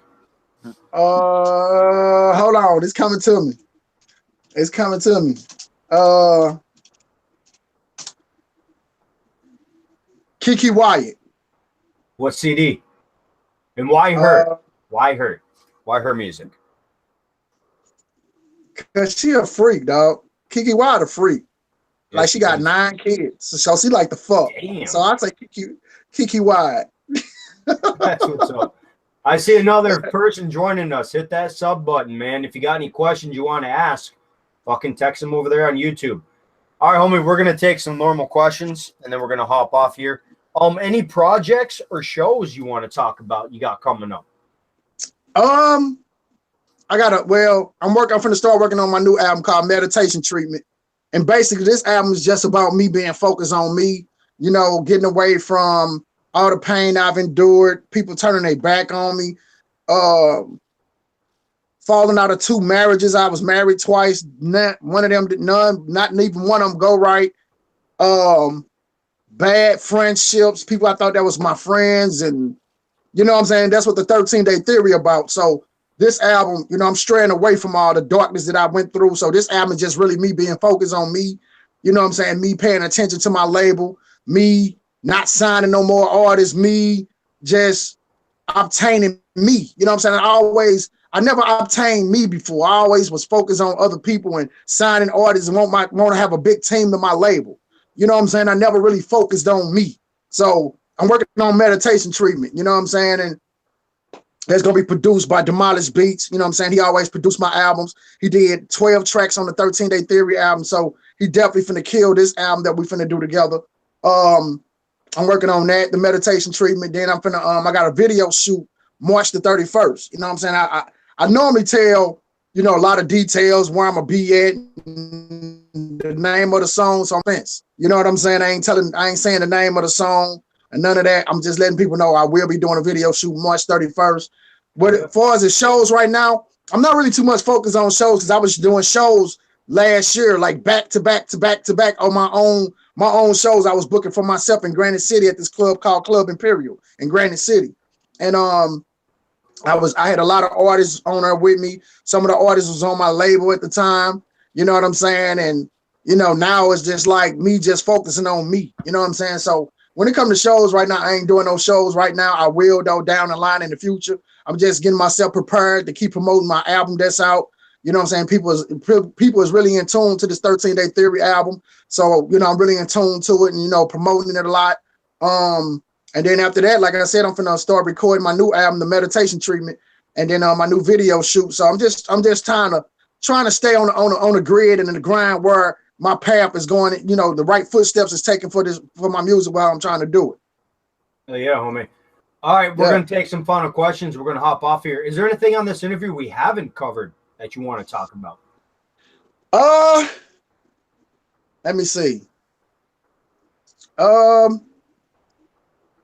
Hold on. It's coming to me. Kiki Wyatt. What CD? And why her? Why her? Why her music? Cause she a freak, dog. Kiki Wyatt a freak. Yeah, Like she got 9 kids. So she like the fuck. Damn. So I say Kiki Wyatt. That's what's up. I see another person joining us. Hit that sub button, man. If you got any questions you want to ask, fucking text them over there on YouTube. All right, homie, we're gonna take some normal questions and then we're gonna hop off here. Any projects or shows you want to talk about you got coming up? I'm finna start working on my new album called Meditation Treatment. And basically this album is just about me being focused on me, you know, getting away from all the pain I've endured, people turning their back on me, falling out of 2 marriages. I was married twice. Not even one of them go right. Bad friendships, people I thought that was my friends, and you know what I'm saying? That's what the 13-day theory about. So this album, you know, I'm straying away from all the darkness that I went through. So this album is just really me being focused on me. You know what I'm saying? Me paying attention to my label, me not signing no more artists, me just obtaining me. You know what I'm saying? I never obtained me before. I always was focused on other people and signing artists and want to have a big team to my label. You know what I'm saying? I never really focused on me. So I'm working on Meditation Treatment. You know what I'm saying? And it's going to be produced by Demolished Beats. You know what I'm saying? He always produced my albums. He did 12 tracks on the 13-Day Theory album. So he definitely finna kill this album that we finna do together. I'm working on that, the Meditation Treatment. Then I'm finna, I got a video shoot March the 31st. You know what I'm saying? I normally tell, you know, a lot of details where I'm gonna be at, the name of the song, so offense. You know what I'm saying? I ain't saying the name of the song and none of that. I'm just letting people know I will be doing a video shoot March 31st. But as far as the shows right now, I'm not really too much focused on shows because I was doing shows last year, like back to back on my own shows. I was booking for myself in Granite City at this club called Club Imperial in Granite City. And I had a lot of artists on there with me. Some of the artists was on my label at the time. You know what I'm saying? And you know, now it's just like me just focusing on me. You know what I'm saying? So when it comes to shows right now, I ain't doing no shows right now. I will though down the line in the future. I'm just getting myself prepared to keep promoting my album that's out. You know what I'm saying? People is really in tune to this 13-Day Theory album. So, you know, I'm really in tune to it and, you know, promoting it a lot. And then after that, like I said, I'm finna start recording my new album, The Meditation Treatment, and then my new video shoot. So I'm just trying to stay on the grid and in the grind where my path is going, you know, the right footsteps is taken for my music while I'm trying to do it. Oh, yeah, homie. All right, we're going to take some final questions. We're going to hop off here. Is there anything on this interview we haven't covered that you want to talk about? Let me see. I'm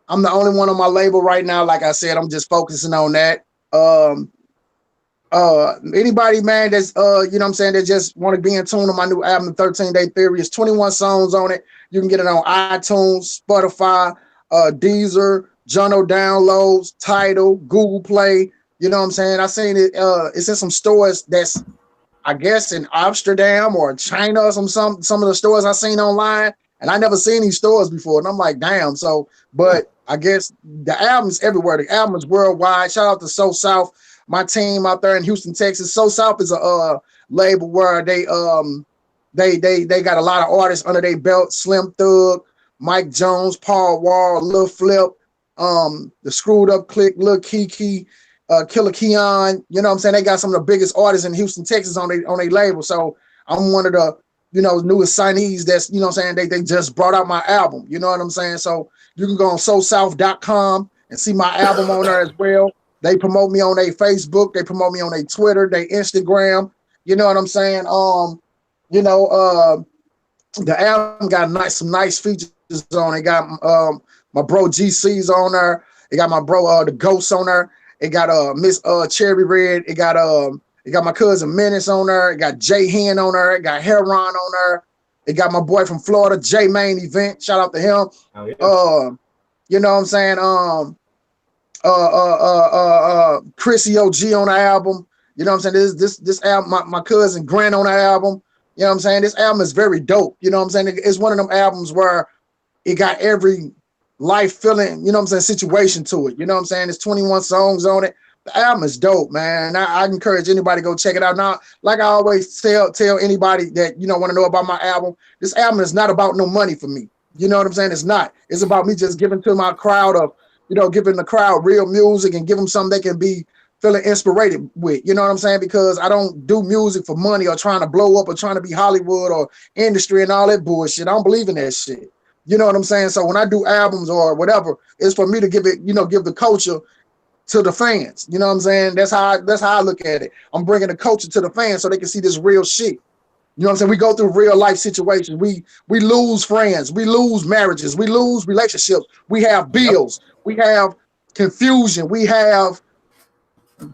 the only one on my label right now. Like I said, I'm just focusing on that. Anybody, man, that's you know what I'm saying, that just want to be in tune to my new album, The 13-Day Theory. It's 21 songs on it. You can get it on iTunes, Spotify, Deezer, Juno Downloads, Tidal, Google Play. You know what I'm saying? I seen it. It's in some stores that's, I guess, in Amsterdam or China or some of the stores I seen online, and I never seen these stores before. And I'm like, damn. So, but I guess the album's everywhere. The album is worldwide. Shout out to So South, my team out there in Houston, Texas. So South is a label where they got a lot of artists under their belt. Slim Thug, Mike Jones, Paul Wall, Lil Flip, the Screwed Up Click, Lil Kiki, Killer Keon. You know what I'm saying? They got some of the biggest artists in Houston, Texas on their label. So I'm one of the, you know, newest signees that's, you know what I'm saying, they just brought out my album. You know what I'm saying? So you can go on SoSouth.com and see my album on there as well. They promote me on their Facebook, they promote me on their Twitter, their Instagram. You know what I'm saying? You know, the album got some nice features on it. Got my bro GC's on there. It got my bro the Ghost on there. It got Miss Cherry Red. It got my cousin Menace on there. It got Jay Hen on there. It got Heron on there. It got my boy from Florida, J Main Event. Shout out to him. Oh, yeah. You know what I'm saying? Chrissy OG on the album. You know what I'm saying? This album, my cousin Grant on the album. You know what I'm saying? This album is very dope. You know what I'm saying? It's one of them albums where it got every life feeling, you know what I'm saying, situation to it. You know what I'm saying? There's 21 songs on it. The album is dope, man. I encourage anybody to go check it out. Now, like I always tell anybody that want to know about my album, this album is not about no money for me. You know what I'm saying? It's not. It's about me just giving to my crowd giving the crowd real music and give them something they can be feeling inspired with. You know what I'm saying? Because I don't do music for money or trying to blow up or trying to be Hollywood or industry and all that bullshit. I don't believe in that shit. You know what I'm saying? So when I do albums or whatever, it's for me to give it, give the culture to the fans. You know what I'm saying? That's how I look at it. I'm bringing the culture to the fans so they can see this real shit. You know what I'm saying? We go through real life situations. We lose friends. We lose marriages. We lose relationships. We have bills. We have confusion. We have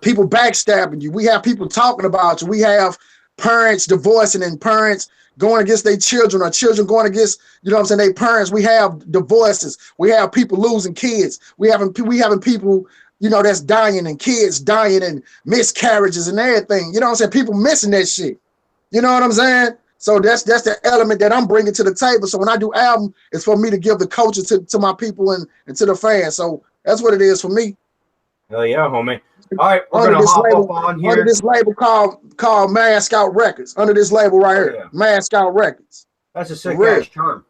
people backstabbing you. We have people talking about you. We have parents divorcing and parents going against their children or children going against, their parents. We have divorces. We have people losing kids. We having people, that's dying and kids dying and miscarriages and everything. You know what I'm saying? People missing that shit. You know what I'm saying? So that's the element that I'm bringing to the table. So when I do album, it's for me to give the culture to my people and to the fans. So that's what it is for me. Hell yeah, homie. All right, we're going to hop up on here. Under this label called Mask Out Records. Under this label right here. Yeah. Mask Out Records. That's a sick-ass charm.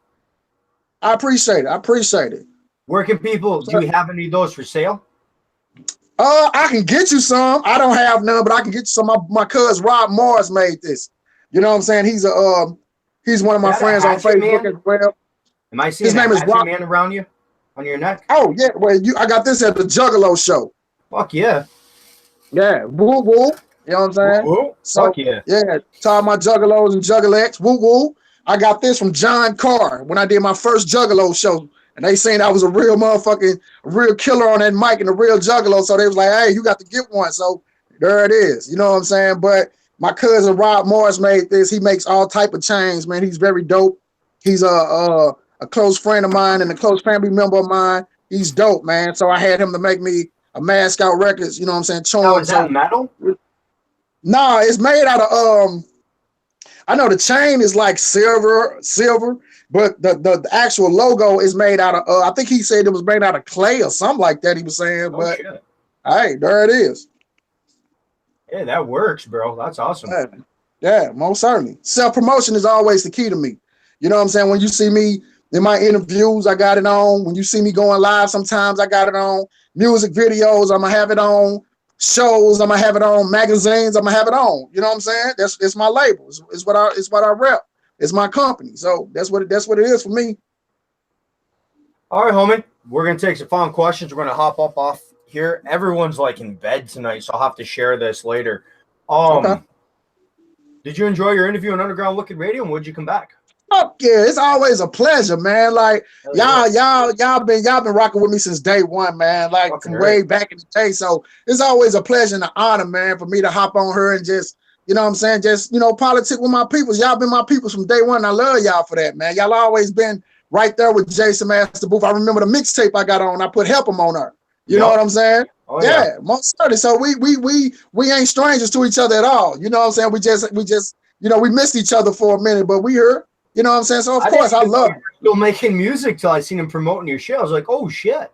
I appreciate it. Where can people, do you have any of those for sale? I can get you some. I don't have none, but I can get you some. My cousin Rob Morris made this. You know what I'm saying? He's one of my friends on Facebook as well. Am I seeing his name is Rob Man around you? On your neck? Oh yeah, well I got this at the Juggalo show. Fuck yeah. Yeah, woo woo. You know what I'm saying? Woo, so, fuck yeah. Yeah, to all my juggalos and juggalettes, woo woo. I got this from John Carr when I did my first Juggalo show. And they saying I was a real real killer on that mic and a real juggalo. So they was like, hey, you got to get one. So there it is. You know what I'm saying? But my cousin Rob Morris made this. He makes all type of chains, man. He's very dope. He's a close friend of mine and a close family member of mine. He's dope, man. So I had him to make me a Mask Out Records, you know what I'm saying? Now, is that metal? Nah, it's made out of I know the chain is like silver, but the actual logo is made out of I think he said it was made out of clay or something like that, he was saying. But shit. Hey, there it is. Yeah, that works, bro. That's awesome. Yeah, most certainly. Self-promotion is always the key to me. You know what I'm saying? When you see me in my interviews, I got it on. When you see me going live, sometimes I got it on. Music videos, I'm gonna have it on. Shows, I'm gonna have it on. Magazines, I'm gonna have it on. You know what I'm saying? It's my label. It's what I rep. It's my company. So that's what it is for me. All right, homie. We're gonna take some fun questions. We're gonna hop up off here. Everyone's like in bed tonight, so I'll have to share this later. Okay. Did you enjoy your interview on Underground Wicked Radio, and would you come back? Fuck yeah, it's always a pleasure, man. Like y'all been rocking with me since day one, man. Like from way back in the day. So it's always a pleasure and an honor, man, for me to hop on her and just, you know what I'm saying, just, politic with my peoples. Y'all been my peoples from day one. And I love y'all for that, man. Y'all always been right there with Jason Master Booth. I remember the mixtape I got on. I put Help 'Em on her. You know what I'm saying? Oh, yeah, most certainly. So we ain't strangers to each other at all. You know what I'm saying? We just we missed each other for a minute, but we here. You know what I'm saying? So of course I love it. Still making music till I seen him promoting your show. I was like, oh shit.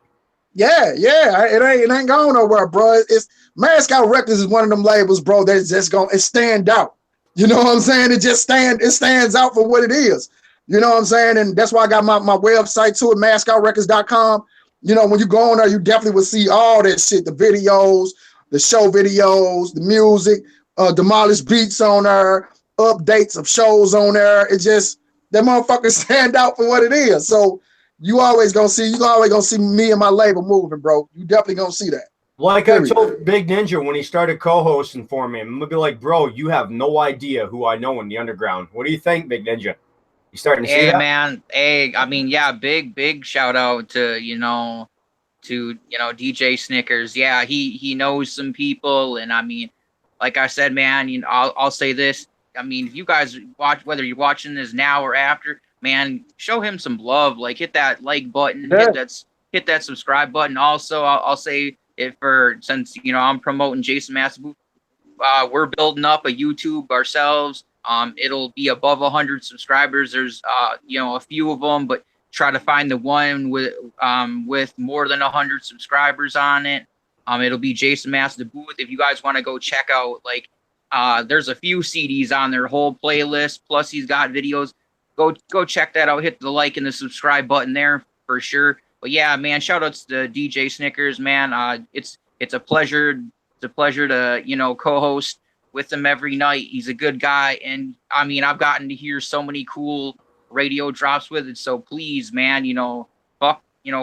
Yeah. It ain't going nowhere, bro. It's Mask Out Records is one of them labels, bro, that's just it stand out. You know what I'm saying? It stands out for what it is. You know what I'm saying? And that's why I got my website too at maskoutrecords.com. You know, when you go on there, you definitely will see all that shit, the videos, the show videos, the music, demolished beats on there, updates of shows on there. It just, that motherfucker stand out for what it is. So you always gonna see me and my label moving, bro. You definitely gonna see that. Like I told Big Ninja when he started co-hosting for me, I'm gonna be like, bro, you have no idea who I know in the underground. What do you think, Big Ninja? You starting to see that? Man. Hey, I mean, yeah, big shout out to djsnickerz. Yeah, he knows some people, and I mean, like I said, man, I'll say this. I mean, if you guys watch, whether you're watching this now or after, man, show him some love. Like, hit that like button, hit that subscribe button. Also, I'll say it since I'm promoting Jason Master Booth. We're building up a YouTube ourselves. It'll be above 100 subscribers. There's a few of them, but try to find the one with more than 100 subscribers on it. It'll be Jason Mass the Booth. If you guys want to go check out, like, there's a few CDs on their whole playlist. Plus, he's got videos. Go check that out. Hit the like and the subscribe button there for sure. But yeah, man, shout outs to DJ Snickers, man. It's a pleasure. It's a pleasure to co-host with him every night. He's a good guy, and I mean, I've gotten to hear so many cool radio drops with it. So please, man,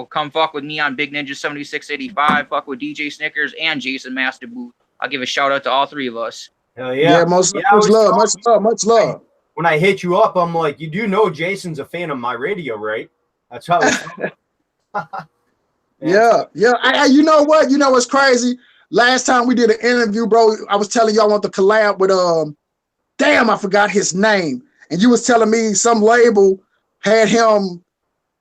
come fuck with me on Big Ninja 7685. Fuck with DJ Snickers and Jason Master Booth. I'll give a shout out to all three of us. Hell yeah. Yeah, much love. When I hit you up, I'm like, you do know Jason's a fan of my radio, right? That's how it's Yeah. You know what? You know what's crazy? Last time we did an interview, bro, I was telling you I want to collab with damn, I forgot his name. And you was telling me some label had him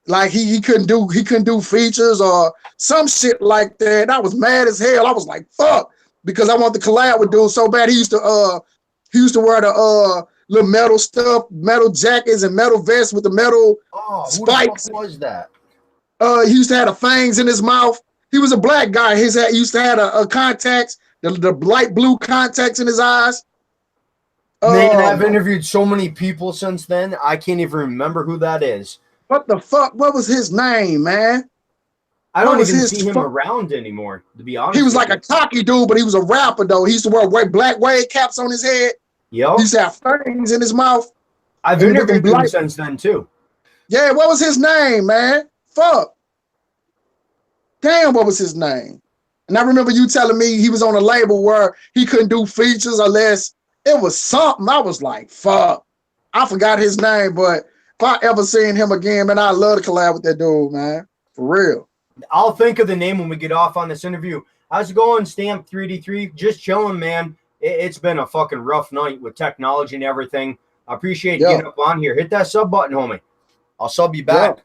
like he couldn't do features or some shit like that. I was mad as hell. I was like, fuck, because I want to collab with dude so bad. He used to wear the little metal stuff, metal jackets and metal vests with the metal spikes. Who the fuck was that? He used to have the fangs in his mouth. He was a black guy. He used to have a contacts, the light blue contacts in his eyes. Man, I've interviewed so many people since then. I can't even remember who that is. What the fuck? What was his name, man? I don't even see him around anymore, to be honest. He was like a cocky dude, but he was a rapper, though. He used to wear black wave caps on his head. Yo. He used to have fangs in his mouth. I've interviewed him since then, too. Yeah, what was his name, man? Fuck. Damn, what was his name? And I remember you telling me he was on a label where he couldn't do features unless it was something. I was like, fuck. I forgot his name, but if I ever seen him again, man, I'd love to collab with that dude, man. For real. I'll think of the name when we get off on this interview. How's it going, Stamp 3D3? Just chilling, man. It's been a fucking rough night with technology and everything. I appreciate you getting up on here. Hit that sub button, homie. I'll sub you back.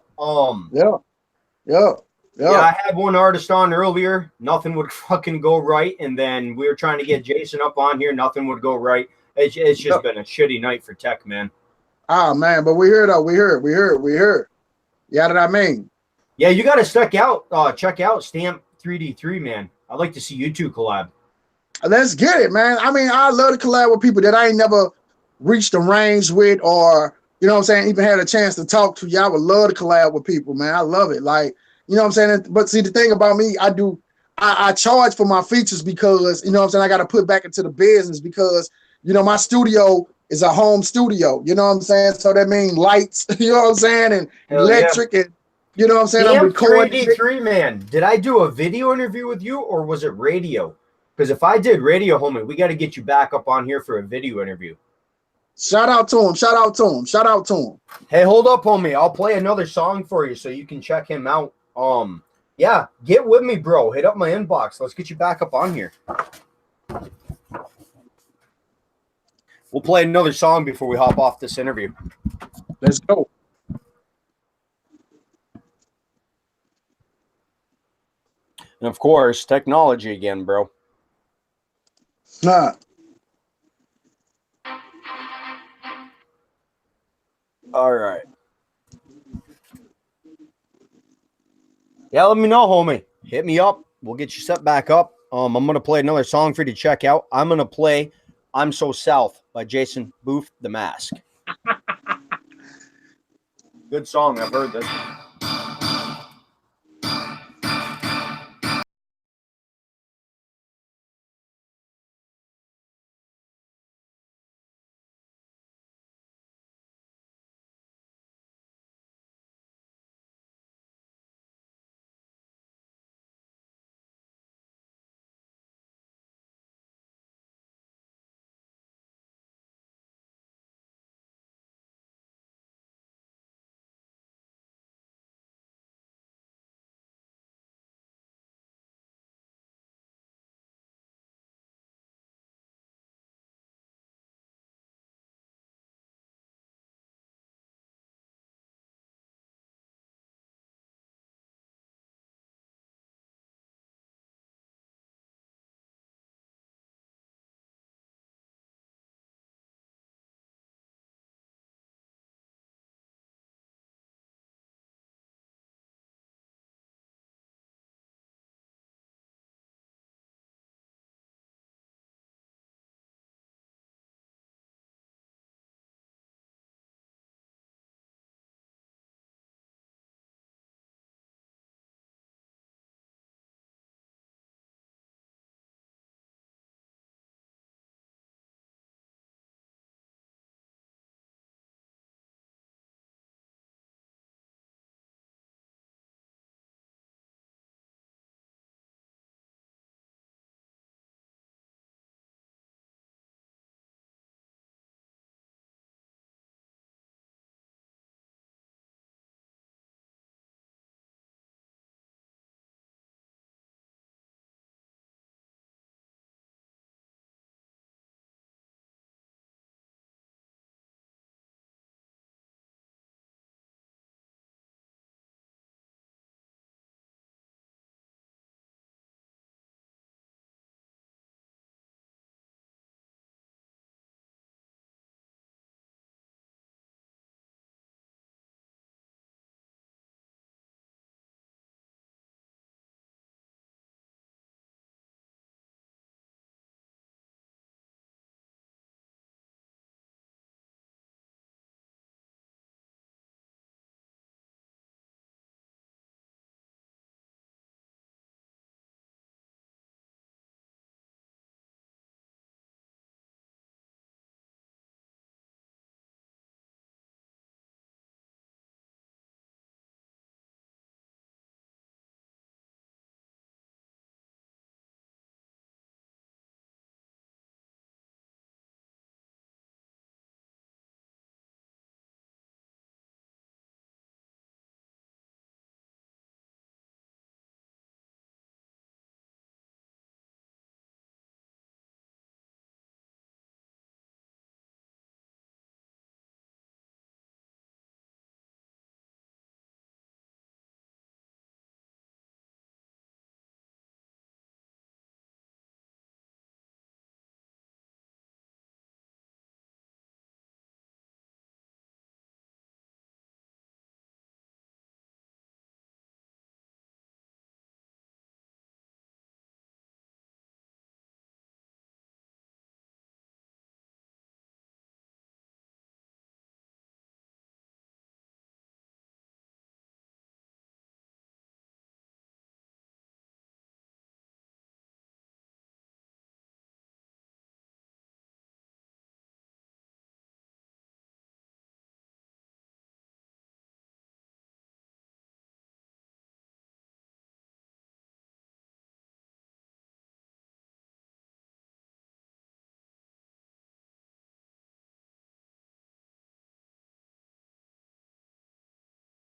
Yeah, I had one artist on earlier. Nothing would fucking go right. And then we were trying to get Jason up on here. Nothing would go right. It's just been a shitty night for tech, man. Ah, man, but we heard though. We heard. Yeah, what I mean? Yeah, you got to check out Stamp 3D3, man. I'd like to see you two collab. Let's get it, man. I mean, I love to collab with people that I ain't never reached a range with or, you know what I'm saying, even had a chance to talk to you. I would love to collab with people, man. I love it. Like, you know what I'm saying? But see, the thing about me, I charge for my features because, you know what I'm saying, I got to put back into the business because, you know, my studio is a home studio. You know what I'm saying? So that means lights, you know what I'm saying, and electric and, you know what I'm saying? I'm recording. 3D3, man. Did I do a video interview with you or was it radio? Because if I did radio, homie, we got to get you back up on here for a video interview. Shout out to him. Hey, hold up, homie. I'll play another song for you so you can check him out. Yeah, get with me, bro. Hit up my inbox. Let's get you back up on here. We'll play another song before we hop off this interview. Let's go. And of course, technology again, bro. Nah. All right. Yeah, let me know, homie. Hit me up. We'll get you set back up. I'm going to play another song for you to check out. I'm going to play I'm So South by Jason Booth, The Mask. Good song. I've heard this.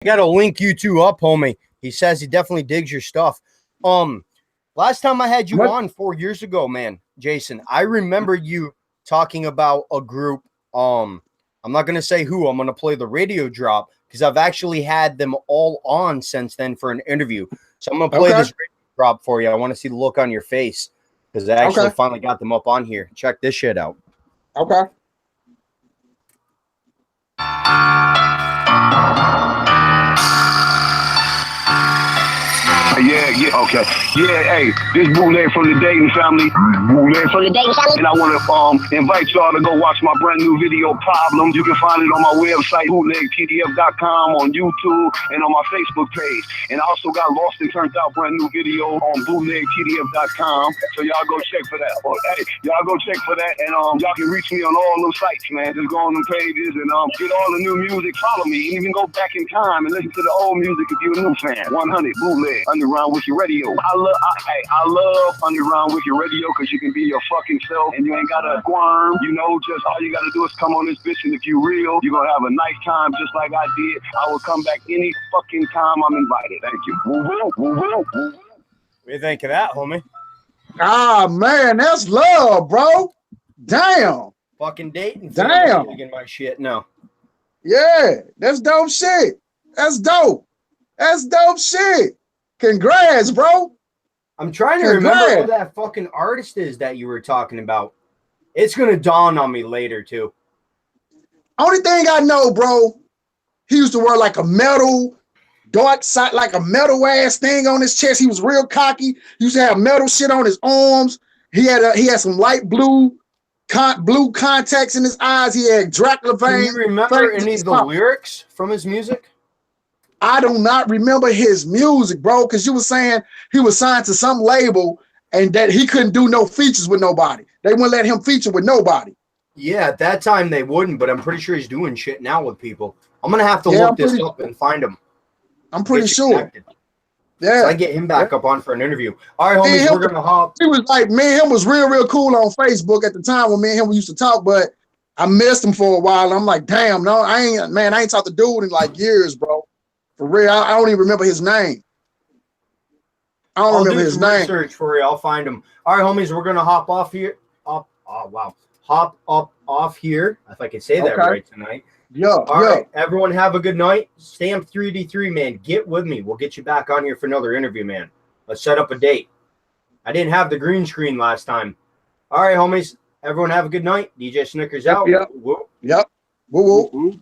got to link you two up, homie. He says he definitely digs your stuff. Last time I had you on 4 years ago, man, Jason, I remember you talking about a group. I'm not going to say who. I'm going to play the radio drop because I've actually had them all on since then for an interview. So I'm going to play this radio drop for you. I want to see the look on your face because I actually finally got them up on here. Check this shit out. Okay. Yeah, okay. Yeah, hey, this bootleg from the Dayton family. Bootleg from the Dayton family. And I want to invite y'all to go watch my brand new video, Problem. You can find it on my website, bootlegtdf.com, on YouTube, and on my Facebook page. And I also got Lost and Turned Out brand new video on bootlegtdf.com. So y'all go check for that. Well, hey, y'all go check for that, and y'all can reach me on all those sites, man. Just go on them pages and get all the new music. Follow me, and even go back in time and listen to the old music if you're a new fan. 100 bootleg. Underground Wicked Radio. I love Underground Wicked Radio because you can be your fucking self and you ain't gotta squirm. You know, just all you gotta do is come on this bitch, and if you real, you're gonna have a nice time just like I did. I will come back any fucking time I'm invited. Thank you. What do you think of that, homie? Ah, man, that's love, bro. Damn. Fucking Dayton. Damn. Digging my shit. No. Yeah, that's dope shit. That's dope. That's dope shit. Congrats, bro. I'm trying to remember who that fucking artist is that you were talking about. It's gonna dawn on me later too. Only thing I know, bro, he used to wear like a metal, dark side, like a metal ass thing on his chest. He was real cocky. He used to have metal shit on his arms. He had some light blue contacts in his eyes. He had Dracula veins. Can you remember any of the lyrics from his music? I do not remember his music, bro, because you were saying he was signed to some label and that he couldn't do no features with nobody. They wouldn't let him feature with nobody. Yeah, at that time they wouldn't, but I'm pretty sure he's doing shit now with people. I'm going to have to look this up and find him. I'm pretty sure. Yeah. So I get him back up on for an interview. All right, homies, we're going to hop. He was like, me and him was real cool on Facebook at the time when me and him used to talk, but I missed him for a while. I'm like, damn, no, I ain't talked to dude in like years, bro. For real, I don't even remember his name. I'll do some research for you. I'll find him. All right, homies, we're gonna hop off here. Hop up off here. If I can say that right tonight. Yeah. All right, everyone, have a good night. Stamp 3D3, man. Get with me. We'll get you back on here for another interview, man. Let's set up a date. I didn't have the green screen last time. All right, homies. Everyone, have a good night. DJ Snickerz out. Yep. Woo woo.